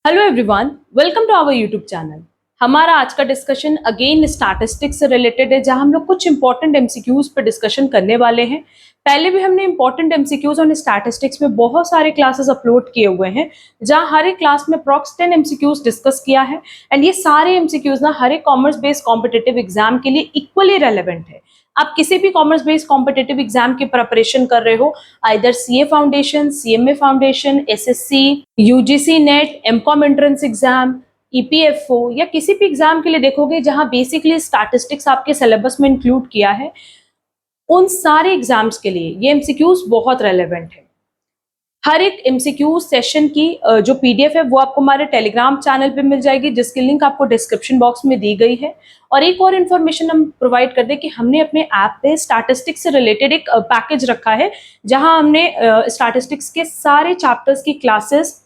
Hello everyone, welcome to our YouTube channel. हमारा आज का डिस्कशन अगेन स्टैटिस्टिक्स से रिलेटेड है, जहां हम लोग कुछ इंपॉर्टेंट एमसीक्यूज पर डिस्कशन करने वाले हैं। पहले भी हमने इंपॉर्टेंट एमसीक्यूज ऑन स्टैटिस्टिक्स में बहुत सारे क्लासेस अपलोड किए हुए हैं, जहां हर एक क्लास में अप्रॉक्स 10 एमसीक्यूज डिस्कस किया है। एंड ये सारे एमसीक्यूज ना हर एक कॉमर्स बेस्ड कॉम्पिटिटिव एग्जाम के लिए इक्वली रेलेवेंट है। आप किसी भी कॉमर्स बेस्ड कॉम्पिटिटिव एग्जाम की प्रिपरेशन कर रहे हो, either CA foundation, CMA foundation, SSC, UGC NET, MCom entrance exam, EPFO या किसी भी एग्जाम के लिए देखोगे जहां बेसिकली स्टैटिस्टिक्स आपके सिलेबस में इंक्लूड किया है, उन सारे एग्जाम्स के लिए ये एमसीक्यूज बहुत रेलेवेंट है। हर एक एमसीक्यू सेशन की जो पीडीएफ है वो आपको हमारे टेलीग्राम चैनल पे मिल जाएगी, जिसकी लिंक आपको डिस्क्रिप्शन बॉक्स में दी गई है। और एक और इन्फॉर्मेशन हम प्रोवाइड कर दें कि हमने अपने ऐप पे स्टैटिस्टिक्स से रिलेटेड एक पैकेज रखा है, जहां हमने स्टैटिस्टिक्स के सारे चैप्टर्स की classes,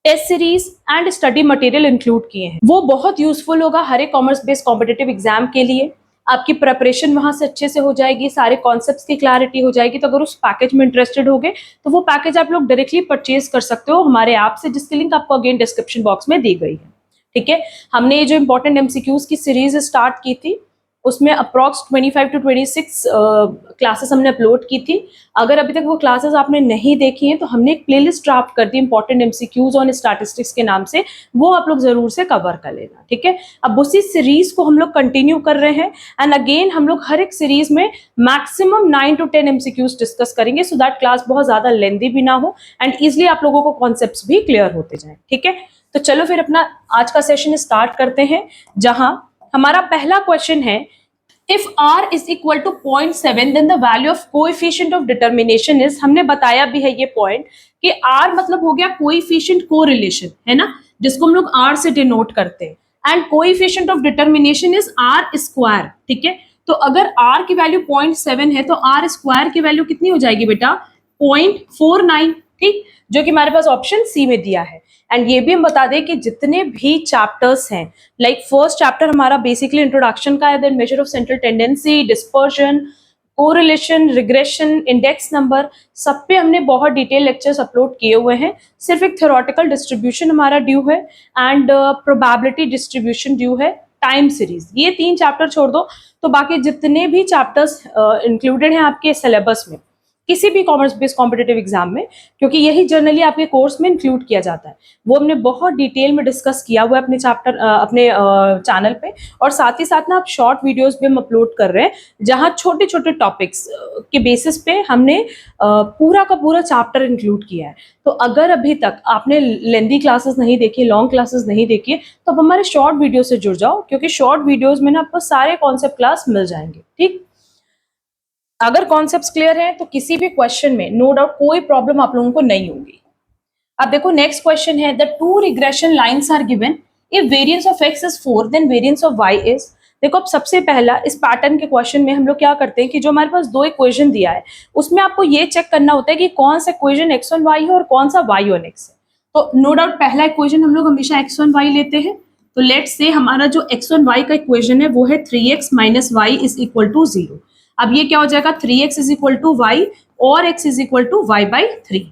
test series and study material include किए हैं। वो बहुत यूजफुल होगा हर एक कॉमर्स बेस्ड कॉम्पिटिटिव एग्जाम के लिए। आपकी प्रिपरेशन वहां से अच्छे से हो जाएगी, सारे कॉन्सेप्ट्स की क्लैरिटी हो जाएगी। तो अगर उस पैकेज में इंटरेस्टेड होगे तो वो पैकेज आप लोग डायरेक्टली परचेज कर सकते हो हमारे ऐप से, जिसकी लिंक आपको अगेन डिस्क्रिप्शन बॉक्स में दी गई है। ठीक है, हमने ये जो इंपॉर्टेंट एमसीक्यूज की सीरीज स्टार्ट की थी, उसमें अप्रॉक्स 25 to 26 क्लासेस हमने अपलोड की थी। अगर अभी तक वो क्लासेस आपने नहीं देखी हैं तो हमने एक प्लेलिस्ट ड्राफ्ट कर दी इंपॉर्टेंट एमसीक्यूज ऑन स्टैटिस्टिक्स के नाम से, वो आप लोग जरूर से कवर कर लेना। ठीक है, अब उसी सीरीज को हम लोग कंटिन्यू कर रहे हैं। एंड अगेन हम लोग हर एक सीरीज में मैक्सिमम 9 to 10 एमसीक्यूज डिस्कस करेंगे, सो दैट क्लास बहुत ज्यादा लेंदी भी ना हो एंड इजिली आप लोगों को कॉन्सेप्ट्स भी क्लियर होते जाए। ठीक है, तो चलो फिर अपना आज का सेशन स्टार्ट करते हैं, जहां हमारा पहला क्वेश्चन है, if r is equal to 0.7 then the value of coefficient of determination is। हमने बताया भी है ये पॉइंट कि r मतलब हो गया कोएफिशिएंट कोरिलेशन, है ना, जिसको हम लोग r से डिनोट करते हैं। And coefficient of determination is r square. ठीक है, तो अगर r की वैल्यू 0.7 है तो r स्क्वायर की वैल्यू कितनी हो जाएगी बेटा, 0.49। ठीक, जो कि हमारे पास ऑप्शन सी में दिया है। एंड ये भी हम बता दें कि जितने भी चैप्टर्स हैं, लाइक फर्स्ट चैप्टर हमारा बेसिकली इंट्रोडक्शन का है, then measure of central tendency, dispersion, correlation, regression, index number, सब पे हमने बहुत डिटेल लेक्चर्स अपलोड किए हुए हैं। सिर्फ एक थ्योरेटिकल डिस्ट्रीब्यूशन हमारा ड्यू है एंड प्रोबेबिलिटी डिस्ट्रीब्यूशन ड्यू है, टाइम सीरीज। ये 3 चैप्टर छोड़ दो तो बाकी जितने भी चैप्टर्स इंक्लूडेड हैं आपके सिलेबस में किसी भी कॉमर्स बेस्ड कॉम्पिटिटिव एग्जाम में, क्योंकि यही जनरली आपके कोर्स में इंक्लूड किया जाता है, वो हमने बहुत डिटेल में डिस्कस किया हुआ है अपने चैप्टर अपने चैनल पे। और साथ ही साथ ना आप शॉर्ट वीडियोस भी हम अपलोड कर रहे हैं, जहां छोटे छोटे टॉपिक्स के बेसिस पे हमने पूरा का पूरा चैप्टर इंक्लूड किया है। तो अगर अभी तक आपने लेंदी क्लासेस नहीं देखी, लॉन्ग क्लासेस नहीं देखी, तो आप हमारे शॉर्ट वीडियो से जुड़ जाओ, क्योंकि शॉर्ट वीडियोज में ना आपको सारे कॉन्सेप्ट क्लास मिल जाएंगे। ठीक, अगर कॉन्सेप्ट्स क्लियर है तो किसी भी क्वेश्चन में नो डाउट कोई प्रॉब्लम आप लोगों को नहीं होगी। अब देखो नेक्स्ट क्वेश्चन है, the two regression lines are given, if variance of x is 4 then variance of y is. देखो अब सबसे पहला इस पैटर्न के क्वेश्चन में हम लोग क्या करते हैं कि जो हमारे पास दो इक्वेशन दिया है उसमें आपको ये चेक करना होता है कि कौन सा इक्वेशन x on y है और कौन सा y on x है। तो नो डाउट पहला इक्वेशन हम लोग हमेशा x on y लेते हैं। तो लेट्स से हमारा जो x on y का इक्वेशन है वो है 3x minus y is equal to 0। अब ये क्या हो जाएगा, 3x is equal to y और x is equal to y by 3।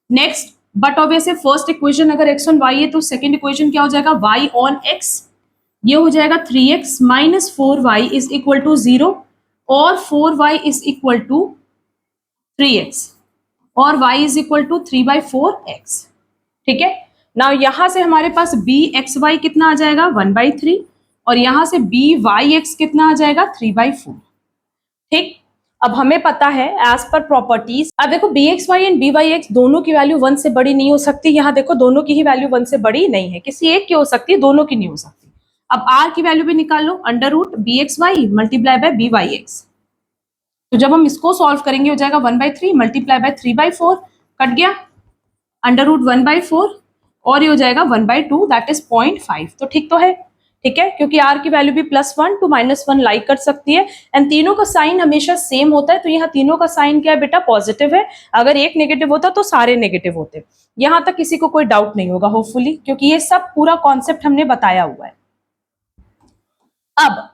Next, but obviously first equation अगर x ऑन y है तो सेकंड इक्वेशन क्या हो जाएगा, y ऑन x। ये हो जाएगा 3x minus 4y is equal to 0 और 4y is equal to 3x और y is equal to 3/4x। ठीक है, नाउ यहां से हमारे पास bxy कितना आ जाएगा, 1/3 और यहां से byx कितना आ जाएगा, 3/4। ठीक, अब हमें पता है एज पर प्रॉपर्टीज। अब देखो bxy एंड byx दोनों की वैल्यू 1 से बड़ी नहीं हो सकती। यहाँ देखो दोनों की ही वैल्यू 1 से बड़ी नहीं है, किसी एक की हो सकती है, दोनों की नहीं हो सकती। अब r की वैल्यू भी निकाल लो, under root bxy multiply by byx। तो जब हम इसको सॉल्व करेंगे हो जाएगा 1/3 मल्टीप्लाई बाय 3/4, कट गया, अंडर रूट 1/4 और ये हो जाएगा 1/2 दैट इज 0.5। तो ठीक तो है, ठीक है, क्योंकि r की वैल्यू भी +1 to -1 लाइक कर सकती है एंड तीनों का साइन हमेशा सेम होता है। तो यहाँ तीनों का साइन क्या है बेटा, पॉजिटिव है। अगर एक नेगेटिव होता तो सारे नेगेटिव होते। यहाँ तक किसी को कोई डाउट नहीं होगा होपफुली, क्योंकि ये सब पूरा कॉन्सेप्ट हमने बताया हुआ है। अब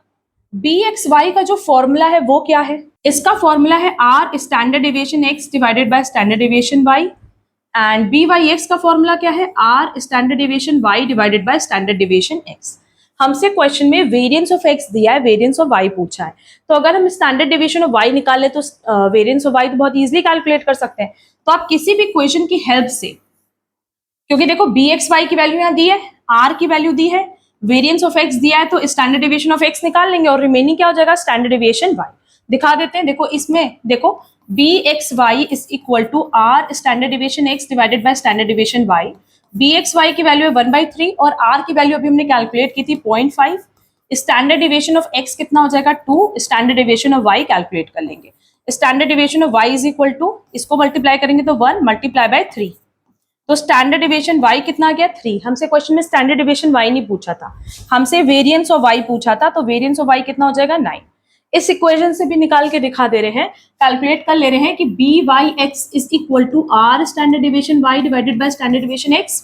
bxy का जो फॉर्मूला है वो क्या है, इसका फॉर्मूला है r standard deviation x divided by standard deviation y and b by x का फॉर्मूला क्या है, r standard deviation y divided by standard deviation x. हमसे क्वेश्चन में वेरिएंस ऑफ एक्स दिया है, वेरिएंस ऑफ वाई पूछा है, तो अगर हम स्टैंडर्ड डेविएशन ऑफ वाई निकालें तो वेरिएंस ऑफ वाई तो बहुत इजीली कैलकुलेट कर सकते हैं। तो आप किसी भी इक्वेशन की हेल्प से, क्योंकि देखो बी एक्स वाई की वैल्यू यहाँ दी है, आर की वैल्यू दी है, वेरिएंस ऑफ एक्स दिया है, तो स्टैंडर्ड डेविएशन ऑफ एक्स निकाल लेंगे और रिमेनिंग क्या हो जाएगा, स्टैंडर्ड डेविएशन वाई। दिखा देते हैं, देखो इसमें देखो b x y is equal to r standard deviation x divided by standard deviation y. B x y की वैल्यू है 1/3 और आर की वैल्यू अभी हमने कैलकुलेट की थी 0.5। स्टैंडर्ड डेविएशन ऑफ एक्स कितना हो जाएगा 2, standard deviation of y calculate कर लेंगे। Standard deviation of y is equal to, इसको मल्टीप्लाई करेंगे तो 1 मल्टीप्लाई बाय 3, तो स्टैंडर्ड डेविएशन y कितना आ गया 3। हमसे क्वेश्चन में स्टैंडर्ड डेविएशन y नहीं पूछा था, हमसे वेरिएंस ऑफ y पूछा था, तो वेरिएंस ऑफ y कितना हो जाएगा 9। इस इक्वेशन से भी निकाल के दिखा दे रहे हैं, कैलकुलेट कर ले रहे हैं कि b y x is equal to r standard deviation y divided by standard deviation x।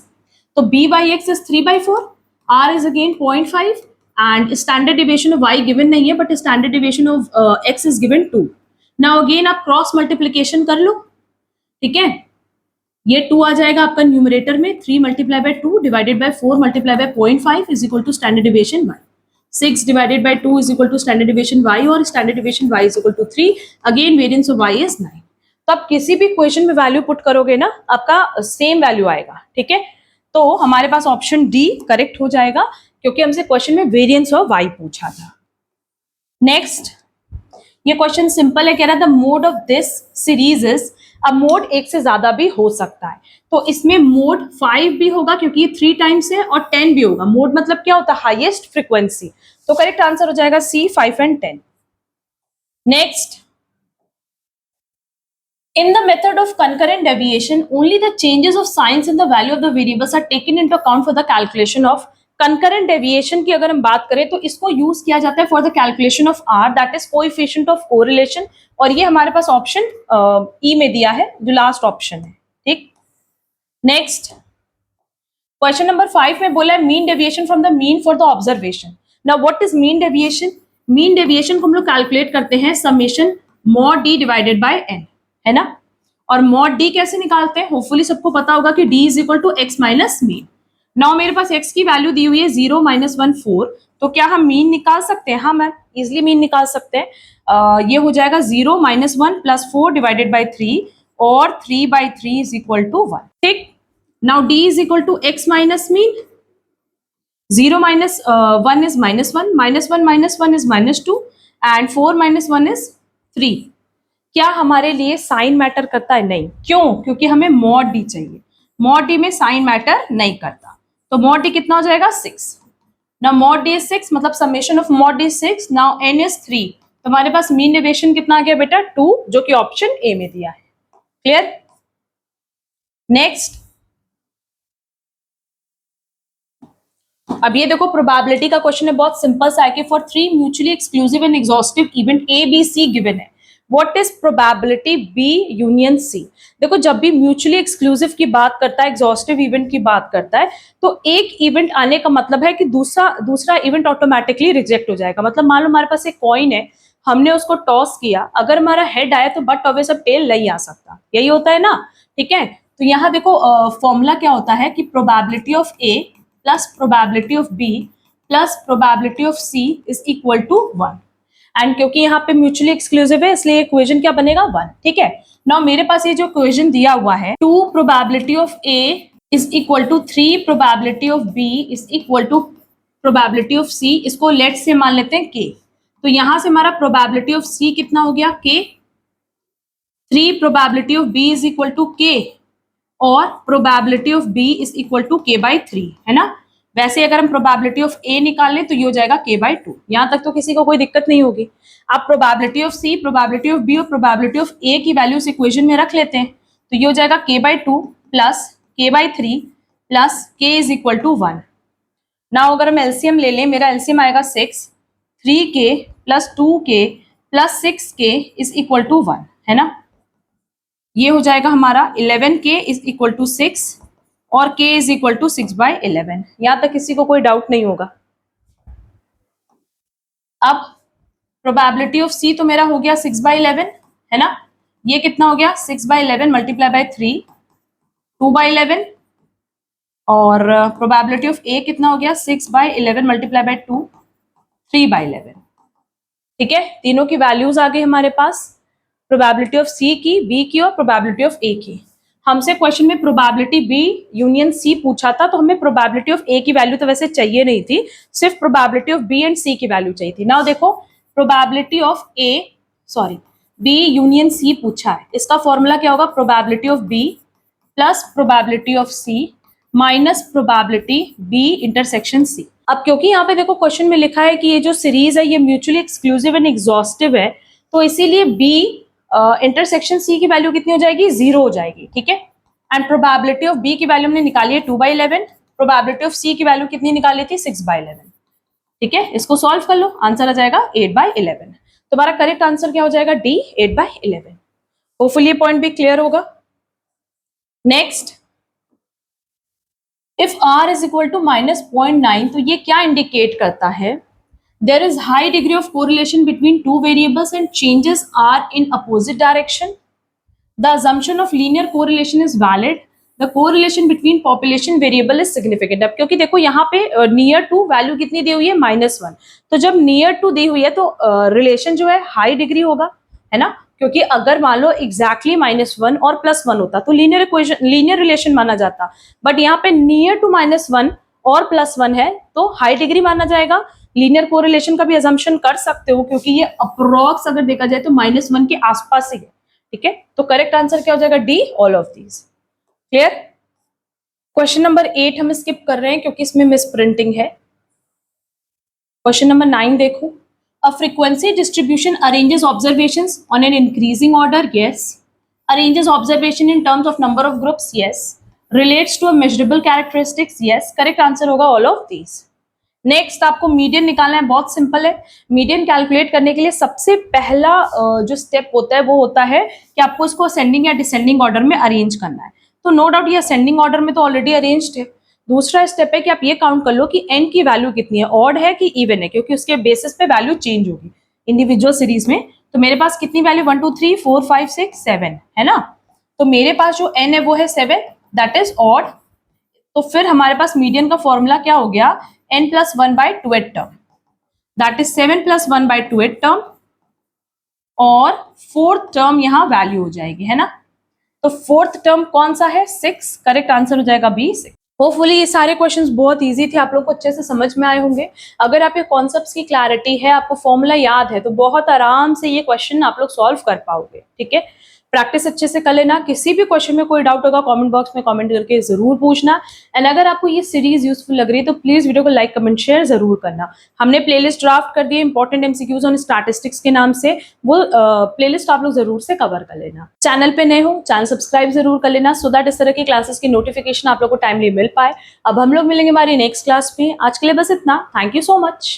तो b y x is 3/4, r is again 0.5 and standard deviation of y given नहीं है, but standard deviation of x is given 2। Now again आप cross multiplication कर लो, ठीक है, ये 2 आ जाएगा आपका न्यूमरेटर में, 3 multiply by 2 divided by 4 multiply by 0.5 is equal to standard deviation y। 6 divided by 2 is equal to standard deviation y और standard deviation y is equal to 3। Again variance of y is 9। तो आप किसी भी equation में value put करोगे ना, आपका same value आएगा, ठीक है। तो हमारे पास ऑप्शन डी करेक्ट हो जाएगा, क्योंकि हमसे क्वेश्चन में वेरिएंस ऑफ y पूछा था। नेक्स्ट, ये क्वेश्चन सिंपल है, कह रहा था mode of this series is, अब मोड एक से ज्यादा भी हो सकता है, तो इसमें मोड 5 भी होगा क्योंकि ये 3 टाइम्स है, और 10 भी होगा। मोड मतलब क्या होता है, हाईएस्ट फ्रीक्वेंसी, तो करेक्ट आंसर हो जाएगा सी 5 and 10। Next, in the method of concurrent deviation only the changes of signs in the value of the variables are taken into account for the calculation of concurrent deviation की अगर हम बात करें तो इसको use किया जाता है for the calculation of r, that is coefficient of correlation, और ये हमारे पास ऑप्शन ई में दिया है, जो लास्ट ऑप्शन है, ठीक। नेक्स्ट, क्वेश्चन नंबर 5 में बोला है mean deviation from the mean for the observation. Now what is mean deviation? Mean deviation को हम लोग कैलकुलेट करते हैं summation mod d divided by n, है ना। और मॉड डी कैसे निकालते हैं, होपफुली सबको पता होगा कि d is equal to x minus mean. Now मेरे पास एक्स की वैल्यू दी हुई है 0 - 1 4, तो क्या हम मीन निकाल सकते हैं? हाँ मैम, इजिली मीन निकाल सकते हैं। ये हो जाएगा 0 - 1 + 4 डिवाइडेड बाई 3 और 3/3 इज इक्वल टू 1, ठीक। Now d is equal to x minus mean, 0 - 1 is -1, -1 - 1 is -2 and 4 - 1 is 3। क्या हमारे लिए साइन मैटर करता है? नहीं। क्यों? क्योंकि हमें मॉड डी चाहिए, मॉड डी में साइन मैटर नहीं करता, तो मॉड डी कितना हो जाएगा 6। नाउ मॉड डी इज 6, मतलब summation of mod d 6, now n is 3, तो हमारे पास मीन डेविएशन कितना आ गया बेटा 2, जो कि ऑप्शन ए में दिया है। क्लियर? नेक्स्ट, अब ये देखो प्रोबेबिलिटी का क्वेश्चन है, बहुत सिंपल सा है कि for 3 mutually exclusive and exhaustive event A B C given है, what is probability B union C. देखो जब भी म्यूचुअली एक्सक्लूसिव की बात करता है, एग्जॉस्टिव इवेंट की बात करता है, तो एक इवेंट आने का मतलब है कि दूसरा इवेंट ऑटोमेटिकली रिजेक्ट हो जाएगा। मतलब मान लो हमारे पास एक कॉइन है, हमने उसको टॉस किया, अगर हमारा हेड आया तो बट ऑब्वियस अब टेल नहीं आ सकता, यही होता है ना, ठीक है। तो यहाँ देखो फॉर्मूला क्या होता है कि probability of a plus probability of B plus probability of c is equal to 1, and क्योंकि यहाँ पे म्यूचुअली एक्सक्लूसिव है इसलिए इक्वेशन क्या बनेगा 1, ठीक है। नाउ मेरे पास ये जो इक्वेशन दिया हुआ है 2 probability of A is equal to 3 probability of B is equal to probability of C, इसको लेट से मान लेते हैं के, तो यहां से हमारा प्रोबेबिलिटी ऑफ सी कितना हो गया k, 3 probability of B is equal to k, और probability of B is equal to k/3, है ना। वैसे अगर हम प्रोबेबिलिटी ऑफ ए निकाल लें तो ये हो जाएगा k/2, यहां तक तो किसी को कोई दिक्कत नहीं होगी। आप probability of c, probability of b और प्रोबेबिलिटी ऑफ ए की वैल्यूज इक्वेशन में रख लेते हैं, तो ये हो जाएगा k/2 plus k/3 plus k is equal to 1। Now अगर हम एलसीएम ले लें, मेरा एलसीएम आएगा 6, 3k plus 2k plus 6k is equal to 1, है ना। ये हो जाएगा हमारा 11k इज इक्वल टू 6 और k इज इक्वल टू 6/11। यहां तक किसी को कोई डाउट नहीं होगा। अब प्रोबेबिलिटी ऑफ c तो मेरा हो गया 6/11, है ना। ये कितना हो गया 6/11 मल्टीप्लाई बाय 3, 2/11 और प्रोबेबिलिटी ऑफ ए कितना हो गया 6/11 मल्टीप्लाई बाय 2 3/11। ठीक है, तीनों की वैल्यूज आ गई हमारे पास, प्रोबेबिलिटी ऑफ सी की, बी की और प्रोबेबिलिटी ऑफ ए की। हमसे क्वेश्चन में प्रोबेबिलिटी बी यूनियन सी पूछा था, तो हमें प्रोबेबिलिटी ऑफ ए की वैल्यू तो वैसे चाहिए नहीं थी, सिर्फ probability of B and C की वैल्यू चाहिए थी। नाउ देखो probability of B union C पूछा है, इसका फॉर्मूला क्या होगा, probability of B plus probability of C minus probability B intersection C. अब क्योंकि यहाँ पे देखो क्वेश्चन में लिखा है कि ये जो सीरीज है ये म्यूचुअली एक्सक्लूसिव एंड एग्जॉस्टिव है, तो इसीलिए बी इंटरसेक्शन सी की वैल्यू कितनी हो जाएगी, 0 हो जाएगी। ठीक है, एंड प्रोबेबिलिटी ऑफ बी की वैल्यू हमने निकाली है 2/11, प्रोबेबिलिटी ऑफ सी की वैल्यू कितनी निकाली थी 6/11। ठीक है, इसको सॉल्व कर लो, आंसर आ जाएगा 8/11। तुम्हारा करेक्ट आंसर क्या हो जाएगा, डी 8/11। होपफुली ये पॉइंट भी क्लियर होगा। Next, if r is equal to -0.9, तो ये क्या इंडिकेट करता है, there is high degree of correlation between two variables and changes are in opposite direction. The assumption of linear correlation is valid. The correlation between population variable is significant. अब क्योंकि देखो यहाँ पे near to वैल्यू कितनी दी हुई है -1, तो जब near to दी हुई है तो रिलेशन जो है हाई डिग्री होगा, है ना, क्योंकि अगर मान लो एग्जैक्टली -1 और +1 होता तो लीनियर रिलेशन माना जाता, बट यहाँ पे नियर टू -1 और +1 है तो हाई डिग्री माना जाएगा। लीनियर कोरिलेशन का भी अजम्पशन कर सकते हो क्योंकि ये अप्रोक्स अगर देखा जाए तो -1 के आसपास ही है। ठीक है, तो करेक्ट आंसर क्या हो जाएगा, D all of these. Clear. Question number 8 हम स्किप कर रहे हैं क्योंकि इसमें मिस प्रिंटिंग है। क्वेश्चन नंबर 9 देखो, a frequency distribution arranges observations on an increasing order, yes. Arranges observations in terms of number of groups, yes. Relates to a measurable characteristics, yes. Correct answer होगा all of these. Next आपको median निकालना है, बहुत simple है। Median calculate करने के लिए सबसे पहला जो स्टेप होता है वो होता है कि आपको इसको असेंडिंग या डिसेंडिंग ऑर्डर में अरेंज करना है। तो नो डाउट ये असेंडिंग ऑर्डर में तो ऑलरेडी अरेंज्ड है। दूसरा स्टेप है कि आप ये काउंट कर लो कि n की वैल्यू कितनी है, ऑड है कि इवन है, क्योंकि उसके बेसिस पे वैल्यू चेंज होगी इंडिविजुअल सीरीज में। तो मेरे पास कितनी वैल्यू 1 2 3 4 5 6 7 है ना, तो मेरे पास जो n है वो है 7, दैट इज ऑड। तो फिर हमारे पास मीडियन का फॉर्मूला क्या हो गया, n plus 1/2th term, that is 7 plus 1/2th term, और फोर्थ टर्म यहाँ वैल्यू हो जाएगी, है ना। तो फोर्थ टर्म कौन सा है, 6। करेक्ट आंसर हो जाएगा बी 6। होपफुली ये सारे क्वेश्चंस बहुत इजी थे, आप लोग को अच्छे से समझ में आए होंगे। अगर आप ये कॉन्सेप्ट्स की क्लैरिटी है, आपको फॉर्मूला याद है, तो बहुत आराम से ये क्वेश्चन आप लोग सॉल्व कर पाओगे। ठीक है, प्रैक्टिस अच्छे से कर लेना। किसी भी क्वेश्चन में कोई डाउट होगा कमेंट बॉक्स में कमेंट करके जरूर पूछना। एंड अगर आपको ये सीरीज यूजफुल लग रही है तो प्लीज वीडियो को लाइक कमेंट शेयर जरूर करना। हमने प्लेलिस्ट ड्राफ्ट कर दी है इंपॉर्टेंट एमसीक्यूज ऑन स्टैटिस्टिक्स के नाम से, वो प्लेलिस्ट आप लोग जरूर से कवर कर लेना। चैनल पे नए हो चैनल सब्सक्राइब जरूर कर लेना, सो दैट इस तरह की क्लासेस की नोटिफिकेशन आप लोग को टाइमली मिल पाए। अब हम लोग मिलेंगे हमारी नेक्स्ट क्लास में। आज के लिए बस इतना। Thank you so much.